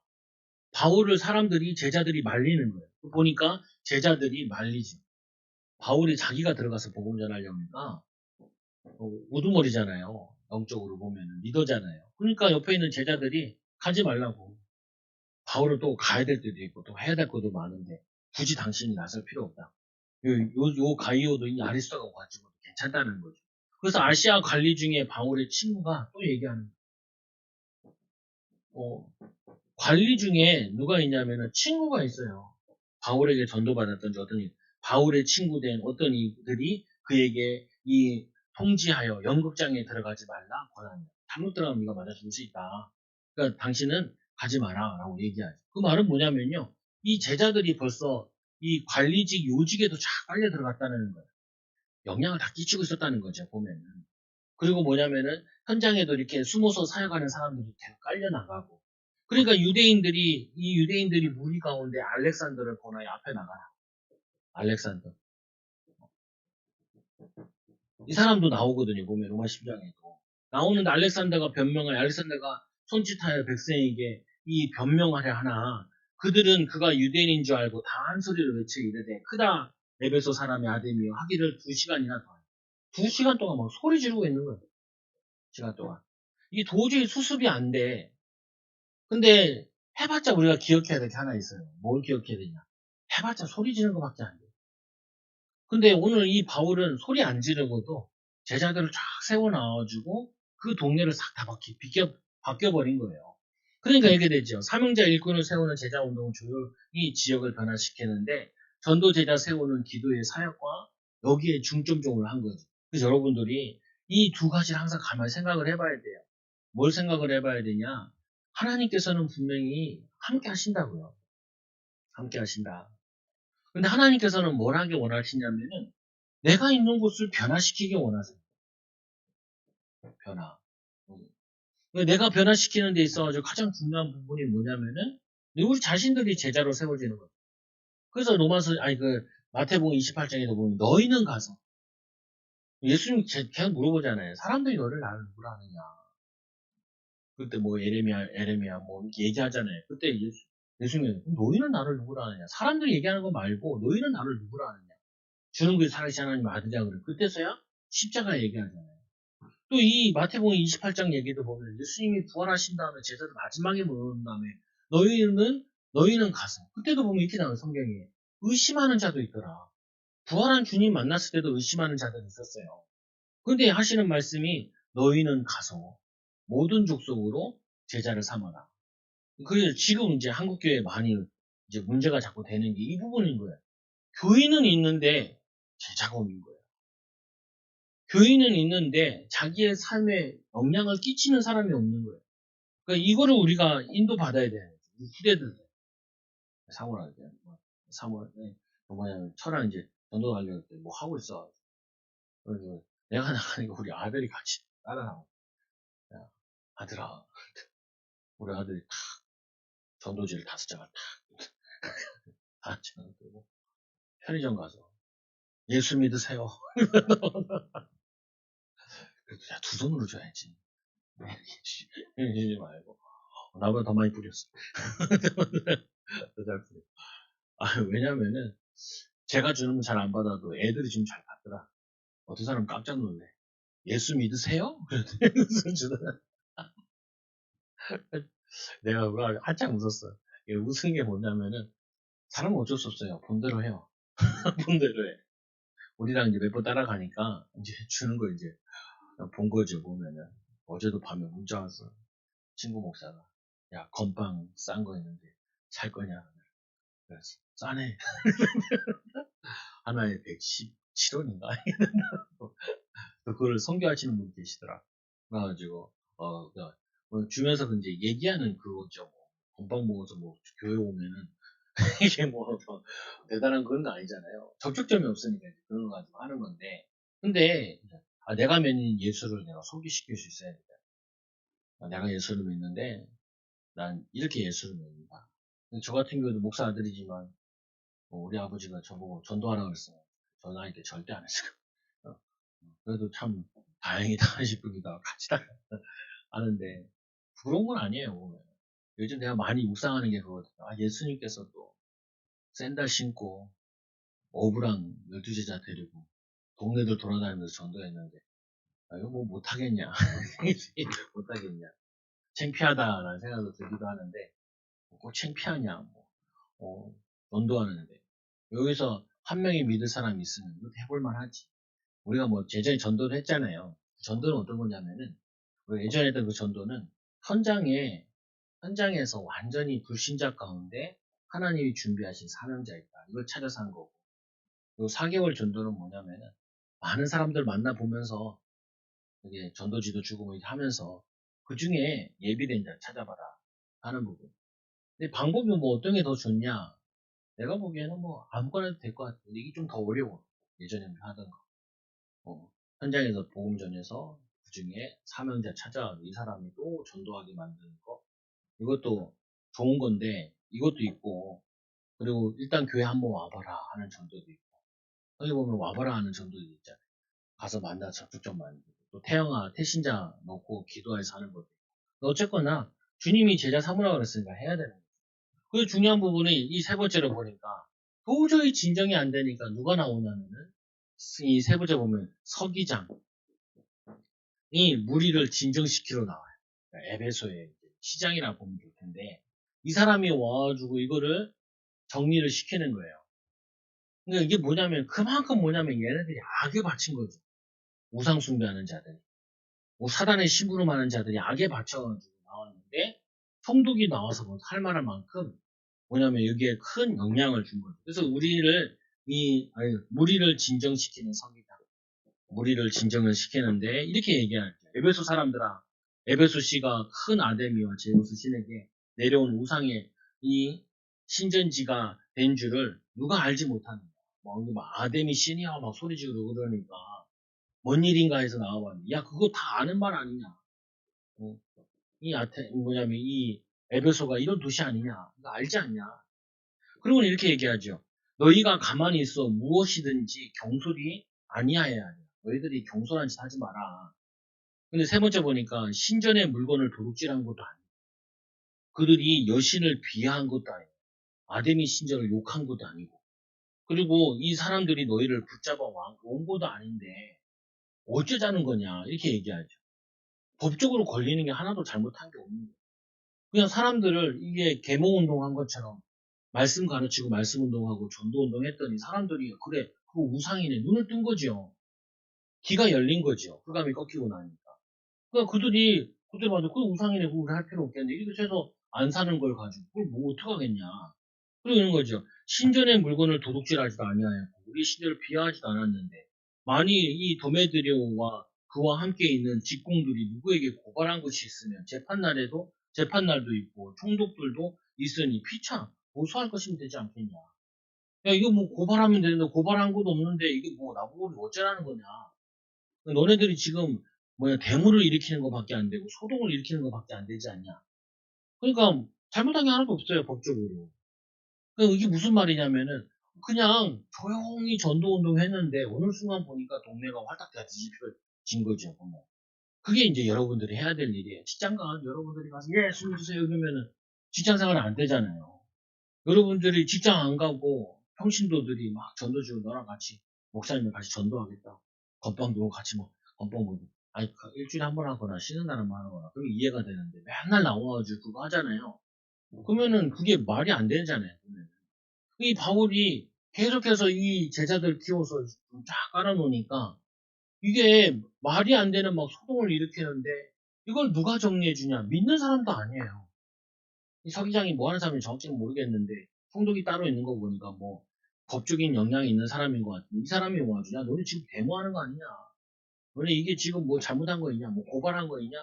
바울을 제자들이 말리는 거예요. 보니까 제자들이 말리지. 바울이 자기가 들어가서 복음 전하려니까 우두머리잖아요. 영적으로 보면은 리더잖아요. 그러니까 옆에 있는 제자들이 가지 말라고. 바울은 또 가야 될 때도 있고 또 해야 될 것도 많은데 굳이 당신이 나설 필요 없다. 요 가이오도 이 아리스토가 가지고 괜찮다는 거죠. 그래서 아시아 관리 중에 바울의 친구가 또 얘기하는 거예요. 관리 중에 누가 있냐면은 친구가 있어요. 바울에게 전도받았던 바울의 친구 된 어떤 이들이 그에게 이 통지하여 연극장에 들어가지 말라 권한다. 잘못 들어가면 네가 맞아 죽을 수 있다. 그러니까 당신은 가지 마라 라고 얘기하죠. 그 말은 뭐냐면요. 이 제자들이 벌써 이 관리직 요직에도 쫙 빨려 들어갔다는 거예요. 영향을 다 끼치고 있었다는 거죠. 보면은. 그리고 뭐냐면은 현장에도 이렇게 숨어서 사역하는 사람들이 계속 깔려 나가고. 그러니까 이 유대인들이 무리 가운데 알렉산더를 권하여 앞에 나가라. 알렉산더. 이 사람도 나오거든요. 보면 로마 10장에도. 나오는데 알렉산더가 손짓하여 백성에게 이 변명하려 하나 그들은 그가 유대인인 줄 알고 다 한 소리를 외쳐 이르되 크다 에베소 사람의 아들이여 하기를 2시간이나 더하여 2시간 동안 막 소리 지르고 있는 거예요. 시간 동안. 이게 도저히 수습이 안 돼. 근데 해봤자 우리가 기억해야 될 게 하나 있어요. 뭘 기억해야 되냐. 해봤자 소리 지르는 것밖에 안 돼. 근데 오늘 이 바울은 소리 안 지르고도 제자들을 쫙 세워놔가지고 그 동네를 싹 다 바뀌어버린 거예요. 그러니까 이렇게 되죠. 사명자 일꾼을 세우는 제자 운동은 조용히 지역을 변화시키는데 전도 제자 세우는 기도의 사역과 여기에 중점적으로 한 거죠. 그래서 여러분들이 이 두 가지를 항상 가만히 생각을 해봐야 돼요. 뭘 생각을 해봐야 되냐? 하나님께서는 분명히 함께 하신다고요. 함께 하신다. 근데 하나님께서는 뭘 하기 원하시냐면은 내가 있는 곳을 변화시키기 원하세요. 변화. 내가 변화시키는 데 있어가지고 가장 중요한 부분이 뭐냐면은 우리 자신들이 제자로 세워지는 거예요. 그래서 마태복음 28장에도 보면 너희는 가서 예수님 계속 물어보잖아요. 사람들이 너를 나를 누구라 하느냐. 그때 뭐 에레미야 뭐 이렇게 얘기하잖아요. 그때 예수님이 너희는 나를 누구라 하느냐? 사람들 얘기하는 거 말고 너희는 나를 누구라 하느냐? 주는 그 살아계신 하나님 아들이라 그래. 그때서야 십자가 얘기하잖아요. 또 이 마태복음 28장 얘기도 보면 예수님이 부활하신 다음에 제자들 마지막에 모은 다음에 너희는 가서 그때도 보면 이렇게 나와요. 성경에 의심하는 자도 있더라. 부활한 주님 만났을 때도 의심하는 자들이 있었어요. 그런데 하시는 말씀이 너희는 가서 모든 족속으로 제자를 삼아라. 그 지금 이제 한국교회에 많이 이제 문제가 자꾸 되는 게 이 부분인 거예요. 교인은 있는데 제자가 없는 거예요. 교인은 있는데 자기의 삶에 영향을 끼치는 사람이 없는 거예요. 그러니까 이거를 우리가 인도받아야 돼요. 후대들 사모할 때. 사모할 때. 뭐냐면 저랑 이제 전도 가려고 때 뭐 하고 있어. 그래서 내가 나가니까 우리 아들이 같이 따라나와. 야, 아들아. 우리 아들이 탁 전도지를 5장을 탁 들고 편의점 가서 예수 믿으세요. 그래서 야, 2손으로 줘야지. 이러지 말고. 나보다 더 많이 뿌렸어. 더 잘 뿌려. 왜냐면은 제가 주는 건 잘 안 받아도 애들이 지금 잘 받더라. 어떤 사람 깜짝 놀래. 예수 믿으세요? 그래서 주더라. 내가 한참 웃었어. 웃은 게 뭐냐면은 사람은 어쩔 수 없어요. 본대로 해요. 본대로 해. 우리랑 이제 몇 번 따라가니까 이제 주는 거 이제 본 거죠. 보면은 어제도 밤에 문자 왔어. 친구 목사가 야 건빵 싼 거 있는데 살 거냐? 그래서 싸네. 하나에 117원인가? 그걸 선교하시는 분 계시더라. 그래가지고 주면서 이제 얘기하는 그거죠. 뭐, 건빵 먹어서 뭐 교회 오면은 이게 뭐 더 대단한 그런 거 아니잖아요. 접촉점이 없으니까 이제 그런 거 가지고 하는 건데. 근데 내가 믿는 예수를 내가 소개시킬 수 있어야 돼. 내가 예수를 믿는데 난 이렇게 예수를 믿는다. 저 같은 경우도 목사 아들이지만 우리 아버지가 저보고 전도하라 그랬어요. 전화할게 절대 안 했어요. 그래도 참 다행이다 싶기도 하고 같이 하는데 그런 건 아니에요. 보면. 요즘 내가 많이 묵상하는 게 그거거든요. 예수님께서 또 샌들 신고 어부랑 12제자 데리고 동네들 돌아다니면서 전도했는데 이거 뭐 못하겠냐. 못하겠냐. 창피하다라는 생각도 들기도 하는데 꼭 창피하냐. 뭐, 전도하는데 여기서 한 명이 믿을 사람이 있으면 이것도 해볼만 하지. 우리가 뭐 예전에 전도를 했잖아요. 전도는 어떤 거냐면은 예전에 했던 그 전도는 현장에서 완전히 불신자 가운데 하나님이 준비하신 사명자 있다. 이걸 찾아서 한 거고. 요 4개월 전도는 뭐냐면은 많은 사람들 만나보면서 이게 전도지도 주고 뭐 이렇게 하면서 그 중에 예비된 자 찾아봐라 하는 부분. 근데 방법이 뭐 어떤 게 더 좋냐? 내가 보기에는 뭐 아무거나 해도 될 것 같은데 이게 좀 더 어려워. 예전에 하던 거. 현장에서 복음 전해서 그 중에 사명자 찾아와서 이 사람이 또 전도하게 만드는 거. 이것도 좋은 건데 이것도 있고 그리고 일단 교회 한번 와봐라 하는 전도도 있고 여기 보면 와봐라 하는 전도도 있잖아요. 가서 만나 접촉점 만들고 또 태영아 태신자 놓고 기도해서 하는 것도 있고 어쨌거나 주님이 제자 삼으라고 그랬으니까 해야 되는 거예요. 그 중요한 부분이 이 세 번째로 보니까 도저히 진정이 안 되니까 누가 나오냐면은 이 세 번째 보면 서기장이 무리를 진정시키러 나와요. 그러니까 에베소의 시장이라 보면 될 텐데 이 사람이 와가지고 이거를 정리를 시키는 거예요. 그러니까 이게 그만큼 얘네들이 악에 바친 거죠. 우상 숭배하는 자들, 뭐 사단의 심부름하는 자들이 악에 바쳐가지고 나왔는데 성독이 나와서 뭐 할 만한 만큼 여기에 큰 영향을 준 거죠. 그래서 무리를 진정시키는 성이다. 무리를 진정을 시키는데 이렇게 얘기할게요. 에베소 사람들아, 에베소 씨가 큰 아데미와 제우스 신에게 내려온 우상의 이 신전지가 된 줄을 누가 알지 못하느냐. 아데미 신이야 막 소리 지르고 그러니까 뭔 일인가 해서 나와봤는데 야 그거 다 아는 말 아니냐. 이 에베소가 이런 도시 아니냐. 이거 알지 않냐. 그리고 이렇게 얘기하죠. 너희가 가만히 있어 무엇이든지 경솔이 아니하여야 해. 너희들이 경솔한 짓 하지 마라. 근데 세 번째 보니까 신전의 물건을 도둑질한 것도 아니고, 그들이 여신을 비하한 것도 아니고, 아데미 신전을 욕한 것도 아니고, 그리고 이 사람들이 너희를 붙잡아 온 것도 아닌데 어쩌자는 거냐 이렇게 얘기하죠. 법적으로 걸리는 게 하나도 잘못한 게 없는 거예요. 그냥 사람들을 이게 계몽운동한 것처럼 말씀 가르치고 말씀운동하고 전도운동 했더니 사람들이 그래 그거 우상이네 눈을 뜬 거죠. 귀가 열린 거죠. 흑암이 꺾이고 나니까. 그러니까 그들이 봐도 그 우상이네 그거 우리 할 필요 없겠네 이렇게 해서 안 사는 걸 가지고 그걸 뭐 어떡하겠냐. 그리고 이런 거죠. 신전의 물건을 도둑질하지도 아니하였고 우리 신전을 비하하지도 않았는데 만일 이 도메드리오와 그와 함께 있는 직공들이 누구에게 고발한 것이 있으면 재판날도 있고 총독들도 있으니 피차 고소할 것이면 되지 않겠냐. 야 이거 뭐 고발하면 되는데 고발한 것도 없는데 이게 뭐 나보고 어쩌라는 거냐. 너네들이 지금 뭐야 대물을 일으키는 것밖에 안 되고 소동을 일으키는 것밖에 안 되지 않냐. 그러니까 잘못한 게 하나도 없어요 법적으로. 그러니까 이게 무슨 말이냐면은 그냥 조용히 전도운동 했는데 어느 순간 보니까 동네가 활딱 다 뒤집혀진 거죠. 보면. 그게 이제 여러분들이 해야 될 일이에요. 직장 가 여러분들이 가서 예, 술 드세요 그러면은 직장 생활 안 되잖아요. 여러분들이 직장 안 가고 평신도들이 막 전도지고 너랑 같이 목사님을 같이 전도하겠다. 건빵도 같이 뭐 건빵도 아니 일주일에 한 번 하거나 쉬는 날 한 번 하거나 그럼 이해가 되는데 맨날 나와가지고 그거 하잖아요. 그러면은 그게 말이 안 되잖아요. 이 바울이 계속해서 이 제자들 키워서 쫙 깔아놓으니까 이게 말이 안 되는 막 소동을 일으키는데 이걸 누가 정리해 주냐? 믿는 사람도 아니에요. 이 서기장이 뭐 하는 사람인지 정확히는 모르겠는데 총독이 따로 있는 거 보니까 뭐 법적인 역량이 있는 사람인 것 같은데 이 사람이 와가지고 야 너네 지금 데모하는 거 아니냐? 너네 이게 지금 뭐 잘못한 거 있냐? 뭐 고발한 거 있냐?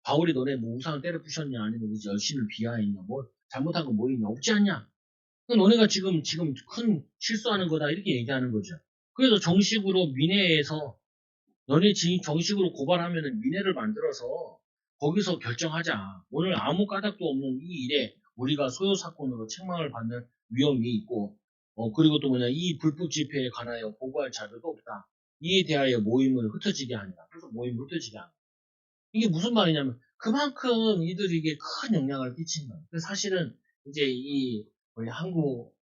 바울이 너네 뭐 우상을 때려 부셨냐? 아니면 무슨 여신을 비하했냐? 뭐 잘못한 거 뭐 있냐? 없지 않냐? 너네가 지금 큰 실수하는 거다 이렇게 얘기하는 거죠. 그래서 정식으로 민회에서 너네 정식으로 고발하면은 민회를 만들어서 거기서 결정하자. 오늘 아무 까닭도 없는 이 일에 우리가 소요 사건으로 책망을 받는 위험이 있고, 그리고 또 뭐냐 이 불법 집회에 관하여 보고할 자료도 없다. 이에 대하여 모임을 흩어지게 하니라. 그래서 모임을 흩어지게 하는. 이게 무슨 말이냐면 그만큼 이들에게 큰 영향을 끼친 거예요. 사실은 이제 이 우리 한국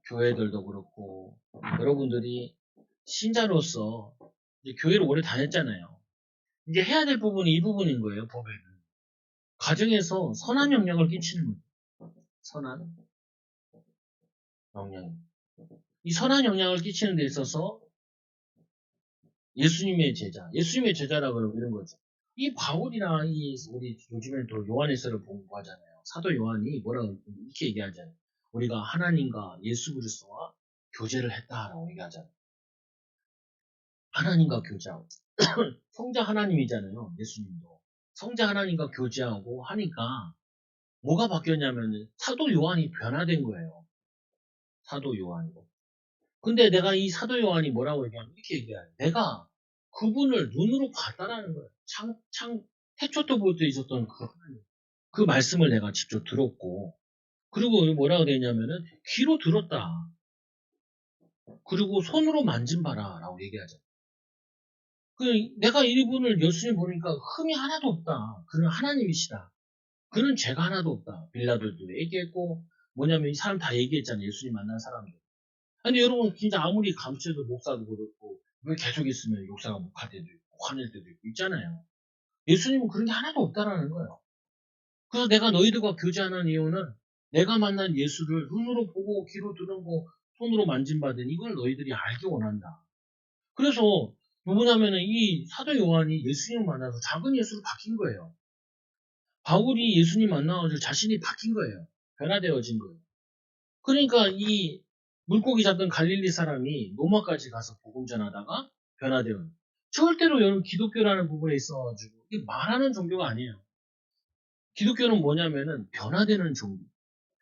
교회들도 그렇고 여러분들이 신자로서 이제 교회를 오래 다녔잖아요. 이제 해야 될 부분이 이 부분인 거예요. 법에는. 가정에서 선한 영향을 끼치는 거예요. 선한 영향. 이 선한 영향을 끼치는 데 있어서 예수님의 제자라고 이런 거죠. 이 바울이랑 우리 요즘에 또 요한일서를 공부하잖아요. 사도 요한이 뭐라고 이렇게 얘기하잖아요. 우리가 하나님과 예수 그리스도와 교제를 했다라고 얘기하잖아요. 하나님과 교제하고 성자 하나님이잖아요. 예수님도 성자 하나님과 교제하고 하니까 뭐가 바뀌었냐면 사도 요한이 변화된 거예요. 사도 요한이고. 근데 내가 이 사도 요한이 뭐라고 얘기하면 이렇게 얘기해요. 내가 그분을 눈으로 봤다라는 거예요. 태초 때부터 있었던 그 말씀을 내가 직접 들었고 그리고 뭐라고 되어 있냐면은 귀로 들었다. 그리고 손으로 만진 바라라고 얘기하죠. 내가 이분을 예수님 보니까 흠이 하나도 없다. 그는 하나님이시다. 그는 죄가 하나도 없다. 빌라도도 얘기했고 뭐냐면 이 사람 다 얘기했잖아요. 예수님 만난 사람들. 아니 여러분 진짜 아무리 감춰도 목사도 그렇고 왜 계속 있으면 욕사가 목할 때도 있고 화낼 때도 있고 있잖아요. 예수님은 그런 게 하나도 없다라는 거예요. 그래서 내가 너희들과 교제하는 이유는 내가 만난 예수를 눈으로 보고 귀로 들은 거 손으로 만진받은 이걸 너희들이 알기 원한다. 그래서 누구냐면은 이 사도 요한이 예수님을 만나서 작은 예수로 바뀐 거예요. 바울이 예수님 만나가지고 자신이 바뀐 거예요. 변화되어진 거예요. 그러니까 이 물고기 잡던 갈릴리 사람이 로마까지 가서 복음 전하다가 변화되는. 절대로 여러분 기독교라는 부분에 있어가지고 이게 말하는 종교가 아니에요. 기독교는 뭐냐면은 변화되는 종교.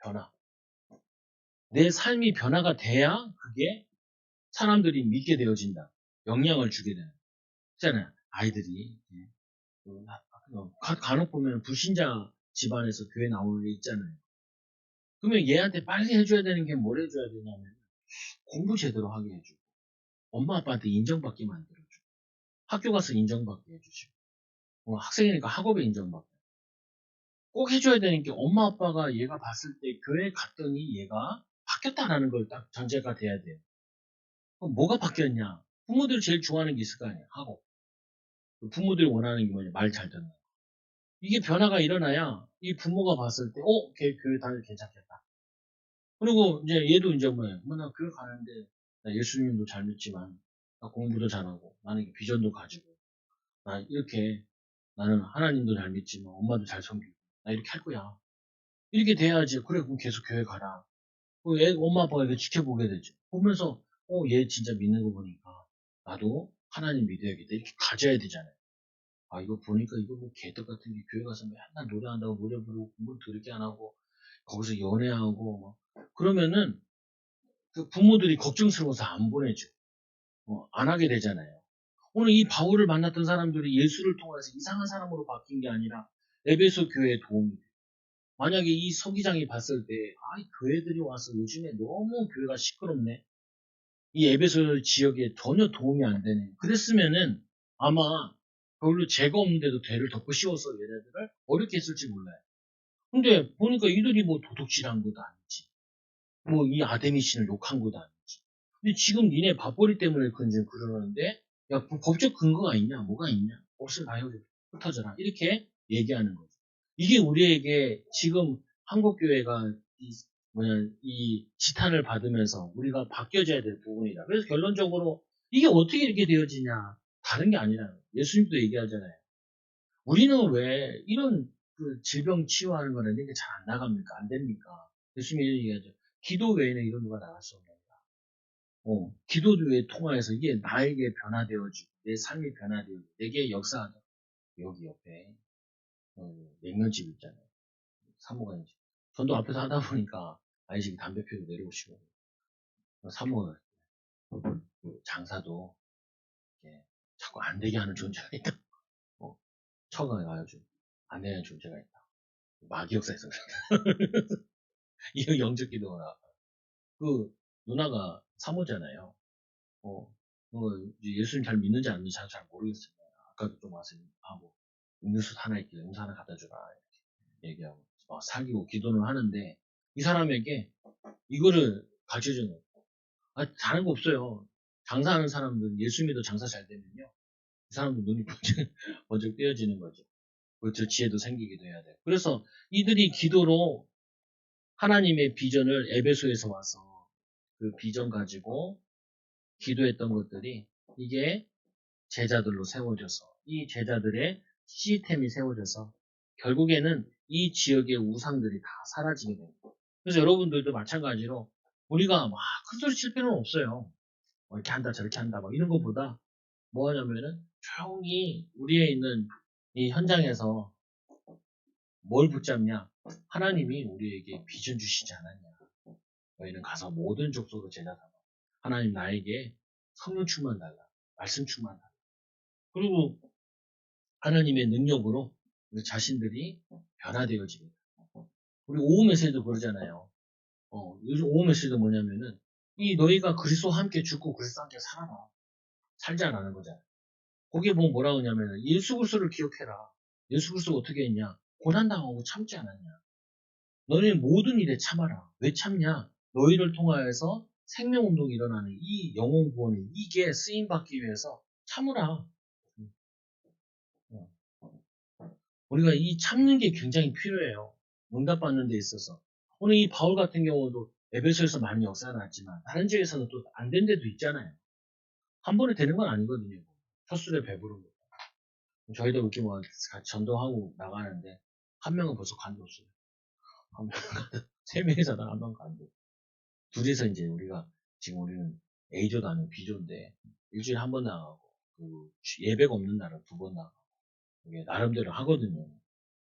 변화. 내 삶이 변화가 돼야 그게 사람들이 믿게 되어진다. 영향을 주게 되는. 있잖아요. 아이들이. 간혹 보면 불신자 집안에서 교회 나오는 게 있잖아요. 그러면 얘한테 빨리 해줘야 되는 게 뭘 해줘야 되냐면 공부 제대로 하게 해주고 엄마 아빠한테 인정받게 만들어주고 학교 가서 인정받게 해주시고 학생이니까 학업에 인정받고. 꼭 해줘야 되는 게 엄마 아빠가 얘가 봤을 때 교회 갔더니 얘가 바뀌었다라는 걸 딱 전제가 돼야 돼요. 그럼 뭐가 바뀌었냐? 부모들이 제일 좋아하는 게 있을 거 아니야. 학업. 부모들이 원하는 게 뭐냐? 말 잘 듣는 거. 이게 변화가 일어나야 이 부모가 봤을 때, 걔 교회 다니도 괜찮겠다. 그리고 이제 얘도 이제 뭐야? 나 교회 가는데 나 예수님도 잘 믿지만 나 공부도 잘하고 나는 비전도 가지고 나 이렇게 나는 하나님도 잘 믿지만 엄마도 잘 섬기고 나 이렇게 할 거야. 이렇게 돼야지. 그래, 그럼 계속 교회 가라. 엄마 아빠가 이렇게 지켜보게 되죠. 보면서, 얘 진짜 믿는 거 보니까, 나도 하나님 믿어야겠다. 이렇게 가져야 되잖아요. 이거 보니까 이거 뭐 개떡 같은 게 교회 가서 맨날 노래한다고 노래 부르고 공부 더럽게 안 하고, 거기서 연애하고, 그러면은, 그 부모들이 걱정스러워서 안 보내죠. 안 하게 되잖아요. 오늘 이 바울을 만났던 사람들이 예수를 통해서 이상한 사람으로 바뀐 게 아니라, 에베소 교회에 도움이 돼요. 만약에 이 서기장이 봤을 때, 교회들이 와서 요즘에 너무 교회가 시끄럽네. 이 에베소 지역에 전혀 도움이 안 되네. 그랬으면은 아마 별로 죄가 없는데도 죄를 덮고 씌워서 얘네들을 어렵게 했을지 몰라요. 근데 보니까 이들이 뭐 도둑질한 것도 아니지. 뭐 이 아데미 신을 욕한 것도 아니지. 근데 지금 니네 밥벌이 때문에 그러는데, 야, 법적 근거가 있냐? 뭐가 있냐? 없으면 다 흩어져라. 이렇게 얘기하는 거죠. 이게 우리에게 지금 한국교회가 이 지탄을 받으면서 우리가 바뀌어져야 될 부분이다. 그래서 결론적으로 이게 어떻게 이렇게 되어지냐? 다른 게 아니라 예수님도 얘기하잖아요. 우리는 왜 이런 그 질병 치유하는 거는 이게 잘 안 나갑니까? 안 됩니까? 예수님이 얘기하죠. 기도 외에는 이런 거가 나갈 수 없다. 기도를 통화해서 이게 나에게 변화되어지고 내 삶이 변화되어지고 내게 역사하다. 여기 옆에 냉면집 있잖아요. 사모가 이제 전도 앞에서 하다 보니까 아이식이 담배 피우고 내려오시고 사모가 장사도 자꾸 안 되게 하는 존재가 있다. 처가 가가지고 안 되는 존재가 있다. 마귀 역사에서 이 영적 기도가 그 누나가 사모잖아요. 예수님 잘 믿는지 안 믿는지 잘 모르겠습니다. 아까도 좀 와서 하고 음료수 하나 있길래 음료수 하나 갖다 주라 이렇게 얘기하고 사귀고 기도는 하는데 이 사람에게 이거를 가르쳐주는 거예요. 다른 거 없어요. 장사하는 사람들 예수 믿어 장사 잘 되면요. 이 사람도 눈이 번쩍 떼어지는 거죠. 그렇죠. 지혜도 생기기도 해야 돼요. 그래서 이들이 기도로 하나님의 비전을 에베소에서 와서 그 비전 가지고 기도했던 것들이 이게 제자들로 세워져서 이 제자들의 시스템이 세워져서 결국에는 이 지역의 우상들이 다 사라지게 됩니다. 그래서 여러분들도 마찬가지로 우리가 막 큰 소리 칠 필요는 없어요. 이렇게 한다 저렇게 한다 막 이런 것보다 뭐 하냐면은 조용히 우리에 있는 이 현장에서 뭘 붙잡냐? 하나님이 우리에게 비전 주시지 않았냐? 너희는 가서 모든 족속으로 제자 삼아. 하나님 나에게 성령 충만 달라. 말씀 충만 달라. 그리고 하나님의 능력으로 우리 자신들이 변화되어집니다. 우리 오후 메시지도 그러잖아요. 요즘 오후 메시지도 뭐냐면은 이 너희가 그리스도와 함께 죽고 그리스도와 함께 살아라. 살자라는 거잖아요. 거기에 보면 뭐라고 하냐면은 예수 그리스도를 기억해라. 예수 그리스도가 어떻게 했냐? 고난당하고 참지 않았냐? 너희는 모든 일에 참아라. 왜 참냐? 너희를 통하여서 생명운동이 일어나는 이 영혼 구원이 이게 쓰임받기 위해서 참으라. 우리가 이 참는 게 굉장히 필요해요. 응답받는 데 있어서. 오늘 이 바울 같은 경우도 에베소에서 많은 역사가 났지만 다른 지역에서는 또 안 된 데도 있잖아요. 한 번에 되는 건 아니거든요. 첫 술에 배부른 거. 저희도 이렇게 뭐 같이 전도하고 나가는데 한 명은 벌써 관뒀어요. 한 명은 세 명이서 한 명은 관뒀어요. 둘이서 이제 지금 우리는 A조도 아니고 B조인데 일주일에 한 번 나가고 그 예배가 없는 날은 두 번 나가고 이게 나름대로 하거든요.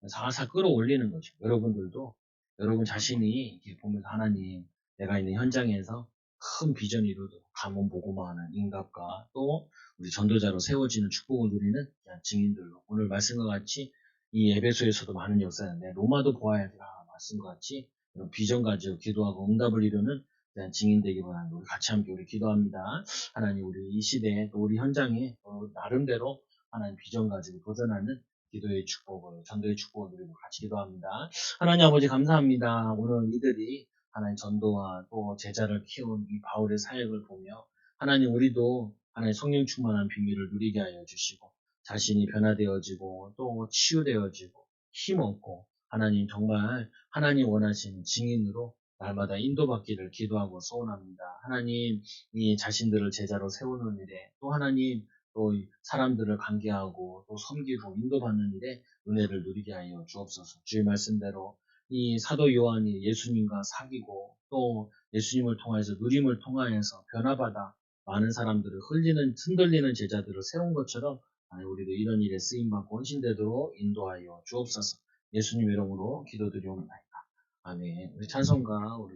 살살 끌어올리는 거죠. 여러분들도 여러분 자신이 이렇게 보면서 하나님 내가 있는 현장에서 큰 비전 이루도록 가문 보고만하는 인갑과 또 우리 전도자로 세워지는 축복을 누리는 증인들로 오늘 말씀과 같이 이 에베소에서도 많은 역사인데 로마도 보아야 될 말씀과 같이 이런 비전 가지고 기도하고 응답을 이루는 증인 되기 바랍니다. 우리 같이 함께 우리 기도합니다. 하나님 우리 이 시대에 또 우리 현장에 나름대로 하나님 비전 가지고 도전하는 기도의 축복을, 전도의 축복을 누리고 같이 기도합니다. 하나님 아버지 감사합니다. 오늘 이들이 하나님 전도와 또 제자를 키운 이 바울의 사역을 보며 하나님 우리도 하나님 성령 충만한 비밀을 누리게 하여 주시고 자신이 변화되어지고 또 치유되어지고 힘없고 하나님 정말 하나님 원하시는 증인으로 날마다 인도받기를 기도하고 소원합니다. 하나님 이 자신들을 제자로 세우는 일에 또 하나님 또 사람들을 관계하고 또 섬기고 인도받는 일에 은혜를 누리게 하여 주옵소서. 주의 말씀대로 이 사도 요한이 예수님과 사귀고 또 예수님을 통해서 누림을 통하여서 변화받아 많은 사람들을 흔들리는 제자들을 세운 것처럼 우리도 이런 일에 쓰임받고 헌신되도록 인도하여 주옵소서. 예수님 이름으로 기도드리옵나이다. 아멘. 우리 찬송가 우리